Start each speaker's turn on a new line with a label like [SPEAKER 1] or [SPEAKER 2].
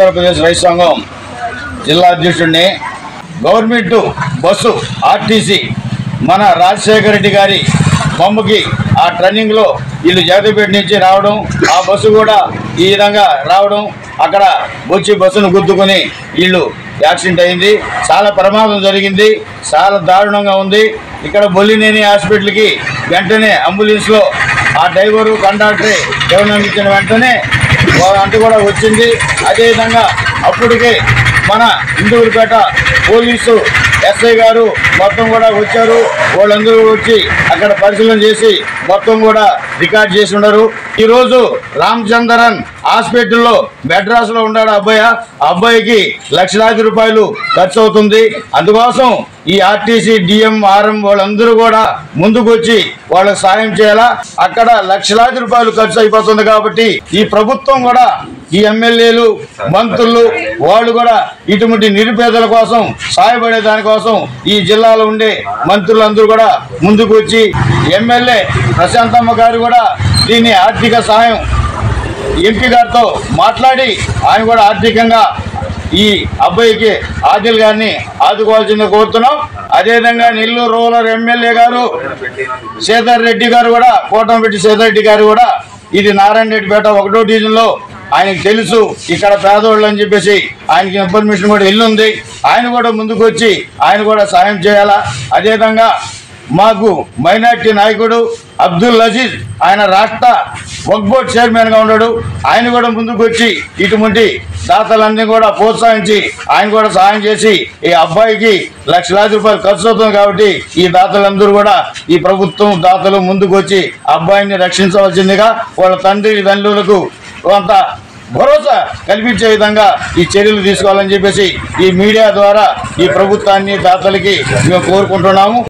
[SPEAKER 1] ఆంధ్రప్రదేశ్ రైతు సంఘం జిల్లా అధ్యక్షుడిని. గవర్నమెంట్ బస్సు ఆర్టీసీ మన రాజశేఖర రెడ్డి గారి బొమ్మకి ఆ ట్రన్నింగ్లో వీళ్ళు జాతిపేట నుంచి రావడం, ఆ బస్సు కూడా ఈ విధంగా రావడం, అక్కడ వచ్చి బస్సును గుద్దుకొని వీళ్ళు యాక్సిడెంట్ అయింది. చాలా ప్రమాదం జరిగింది, చాలా దారుణంగా ఉంది. ఇక్కడ బొల్లినేని హాస్పిటల్కి వెంటనే అంబులెన్స్లో ఆ డ్రైవరు కండక్టరే ఎవరిని ఇచ్చిన వెంటనే అంటూ కూడా వచ్చింది. అదేవిధంగా అప్పటికే మన ఇందూరుపేట పోలీసు ఎస్ఐ గారు మొత్తం కూడా వచ్చారు. వాళ్ళందరూ వచ్చి అక్కడ పరిశీలన చేసి మొత్తం కూడా రికార్డ్ చేసి ఉన్నారు. ఈరోజు రామచంద్రన్ హాస్పిటల్లో మెడ్రాస్లో ఉన్నాడు అబ్బాయి. ఆ అబ్బాయికి లక్షలాది రూపాయలు ఖర్చు అవుతుంది. అందుకోసం ఈ ఆర్టీసీ డిఎం ఆర్ఎం వాళ్ళందరూ కూడా ముందుకు వచ్చి వాళ్ళకి సాయం చేయాలా. అక్కడ లక్షలాది రూపాయలు ఖర్చు అయిపోతుంది కాబట్టి ఈ ప్రభుత్వం కూడా, ఈ ఎమ్మెల్యేలు మంత్రులు వాళ్ళు కూడా ఇటువంటి నిరుపేదల కోసం సాయపడే దానికోసం ఈ జిల్లాలో ఉండే మంత్రులందరూ కూడా ముందుకు వచ్చి, ఎమ్మెల్యే ప్రశాంతమ్మ గారు కూడా దీన్ని ఆర్థిక సహాయం ఎంపీ గారితో మాట్లాడి ఆయన కూడా ఆర్థికంగా ఈ అబ్బాయికి ఆదిల్ గారిని ఆదుకోవాల్సింది కోరుతున్నాం. అదేవిధంగా నెల్లూరు రూరల్ ఎమ్మెల్యే గారు సేదర్ రెడ్డి గారు కూడా, కోటంపెట్టి సేదర్ రెడ్డి గారు కూడా, ఇది నారాయణ రెడ్డిపేట 1వ డివిజన్లో ఆయనకు తెలుసు ఇక్కడ పేదవాళ్ళు అని చెప్పేసి ఆయనకి ఇన్ఫర్మేషన్ కూడా వెళ్ళుంది. ఆయన కూడా ముందుకు వచ్చి ఆయన కూడా సాయం చేయాలా. అదేవిధంగా మాకు మైనార్టీ నాయకుడు అబ్దుల్ అజీజ్, ఆయన రాష్ట్ర వక్ఫ్ బోర్డ్ చైర్మన్గా ఉన్నాడు. ఆయన కూడా ముందుకు వచ్చి ఇటువంటి దాతలన్నీ కూడా ప్రోత్సహించి ఆయన కూడా సహాయం చేసి ఈ అబ్బాయికి లక్షలాది రూపాయలు ఖర్చు అవుతుంది కాబట్టి ఈ దాతలందరూ కూడా, ఈ ప్రభుత్వం దాతలు ముందుకు వచ్చి అబ్బాయిని రక్షించవలసిందిగా వాళ్ళ తండ్రులకు కొంత భరోసా కల్పించే విధంగా ఈ చర్యలు తీసుకోవాలని చెప్పేసి ఈ మీడియా ద్వారా ఈ ప్రభుత్వాన్ని దాతలకి మేము కోరుకుంటున్నాము.